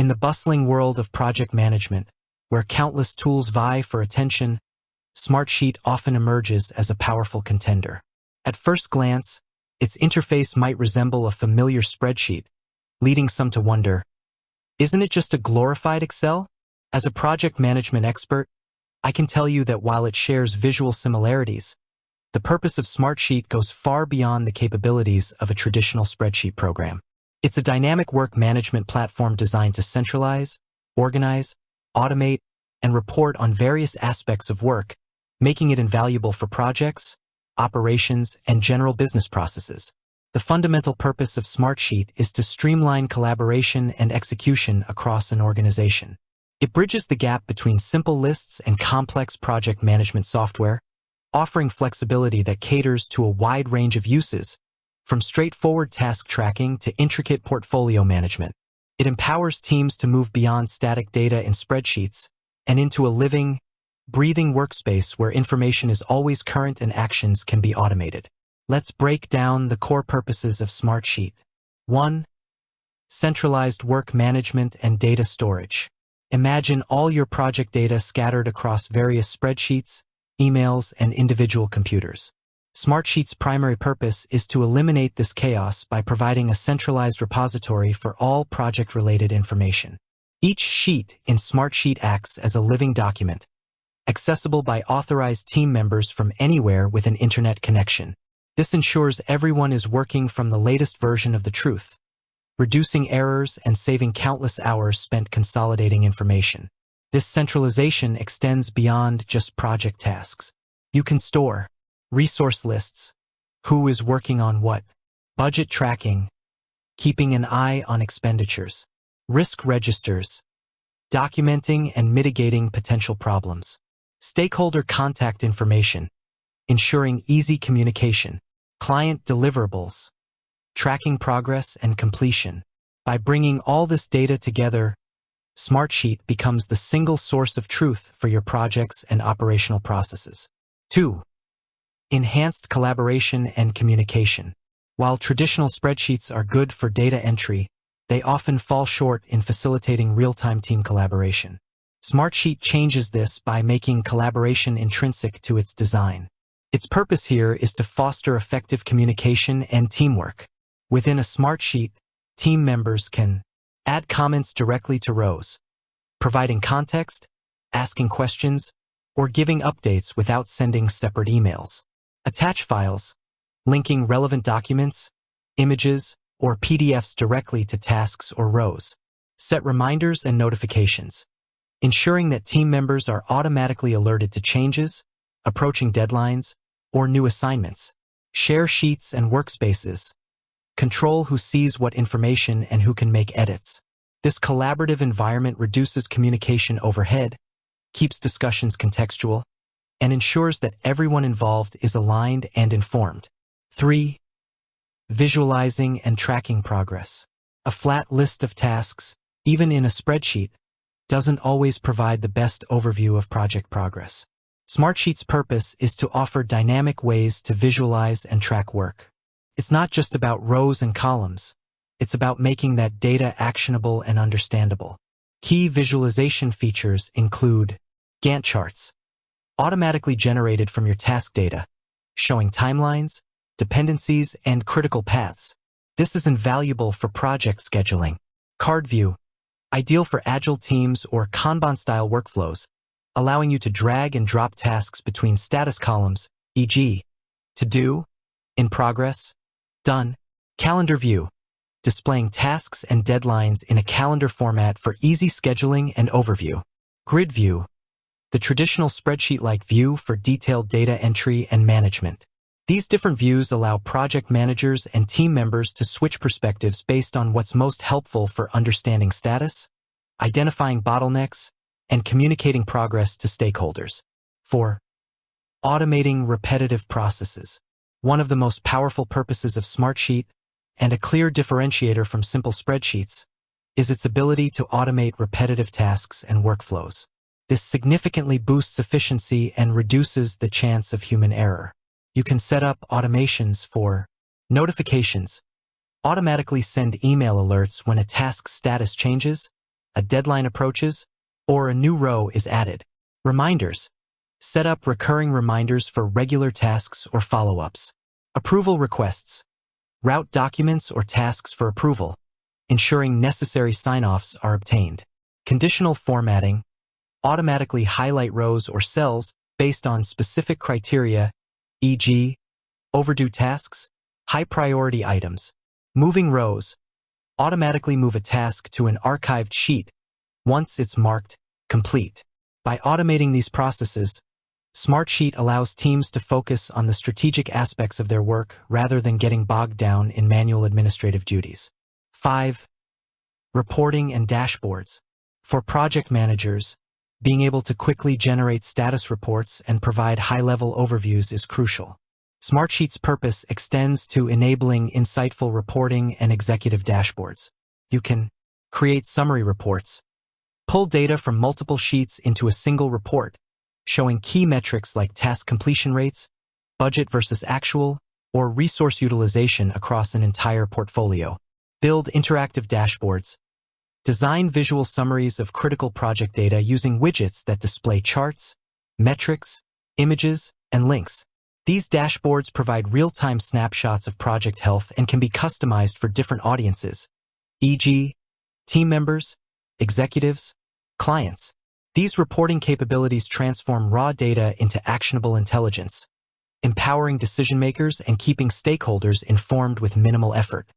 In the bustling world of project management, where countless tools vie for attention, Smartsheet often emerges as a powerful contender. At first glance, its interface might resemble a familiar spreadsheet, leading some to wonder, isn't it just a glorified Excel? As a project management expert, I can tell you that while it shares visual similarities, the purpose of Smartsheet goes far beyond the capabilities of a traditional spreadsheet program. It's a dynamic work management platform designed to centralize, organize, automate, and report on various aspects of work, making it invaluable for projects, operations, and general business processes. The fundamental purpose of Smartsheet is to streamline collaboration and execution across an organization. It bridges the gap between simple lists and complex project management software, offering flexibility that caters to a wide range of uses, from straightforward task tracking to intricate portfolio management. It empowers teams to move beyond static data in spreadsheets and into a living, breathing workspace where information is always current and actions can be automated. Let's break down the core purposes of Smartsheet. 1. Centralized work management and data storage. Imagine all your project data scattered across various spreadsheets, emails, and individual computers. Smartsheet's primary purpose is to eliminate this chaos by providing a centralized repository for all project-related information. Each sheet in Smartsheet acts as a living document, accessible by authorized team members from anywhere with an internet connection. This ensures everyone is working from the latest version of the truth, reducing errors and saving countless hours spent consolidating information. This centralization extends beyond just project tasks. You can store resource lists, who is working on what, budget tracking, keeping an eye on expenditures, risk registers, documenting and mitigating potential problems, stakeholder contact information, ensuring easy communication, client deliverables, tracking progress and completion. By bringing all this data together, Smartsheet becomes the single source of truth for your projects and operational processes. 2. Enhanced collaboration and communication. While traditional spreadsheets are good for data entry, they often fall short in facilitating real-time team collaboration. Smartsheet changes this by making collaboration intrinsic to its design. Its purpose here is to foster effective communication and teamwork. Within a Smartsheet, team members can add comments directly to rows, providing context, asking questions, or giving updates without sending separate emails. Attach files, linking relevant documents, images, or PDFs directly to tasks or rows. Set reminders and notifications, ensuring that team members are automatically alerted to changes, approaching deadlines, or new assignments. Share sheets and workspaces. Control who sees what information and who can make edits. This collaborative environment reduces communication overhead, keeps discussions contextual, and ensures that everyone involved is aligned and informed. 3. Visualizing and tracking progress. A flat list of tasks, even in a spreadsheet, doesn't always provide the best overview of project progress. Smartsheet's purpose is to offer dynamic ways to visualize and track work. It's not just about rows and columns. It's about making that data actionable and understandable. Key visualization features include Gantt charts, automatically generated from your task data, showing timelines, dependencies, and critical paths. This is invaluable for project scheduling. Card view, ideal for agile teams or Kanban-style workflows, allowing you to drag and drop tasks between status columns, e.g., to do, in progress, done. Calendar view, displaying tasks and deadlines in a calendar format for easy scheduling and overview. Grid view, the traditional spreadsheet-like view for detailed data entry and management. These different views allow project managers and team members to switch perspectives based on what's most helpful for understanding status, identifying bottlenecks, and communicating progress to stakeholders. 4. Automating repetitive processes. One of the most powerful purposes of Smartsheet, and a clear differentiator from simple spreadsheets, is its ability to automate repetitive tasks and workflows. This significantly boosts efficiency and reduces the chance of human error. You can set up automations for notifications, automatically send email alerts when a task's status changes, a deadline approaches, or a new row is added. Reminders. Set up recurring reminders for regular tasks or follow-ups. Approval requests. Route documents or tasks for approval, ensuring necessary sign-offs are obtained. Conditional formatting. Automatically highlight rows or cells based on specific criteria, e.g., overdue tasks, high-priority items. Moving rows. Automatically move a task to an archived sheet once it's marked complete. By automating these processes, Smartsheet allows teams to focus on the strategic aspects of their work rather than getting bogged down in manual administrative duties. 5. Reporting and dashboards. For project managers, being able to quickly generate status reports and provide high-level overviews is crucial. Smartsheet's purpose extends to enabling insightful reporting and executive dashboards. You can create summary reports, pull data from multiple sheets into a single report, showing key metrics like task completion rates, budget versus actual, or resource utilization across an entire portfolio. Build interactive dashboards. Design visual summaries of critical project data using widgets that display charts, metrics, images, and links. These dashboards provide real-time snapshots of project health and can be customized for different audiences, e.g., team members, executives, clients. These reporting capabilities transform raw data into actionable intelligence, empowering decision-makers and keeping stakeholders informed with minimal effort.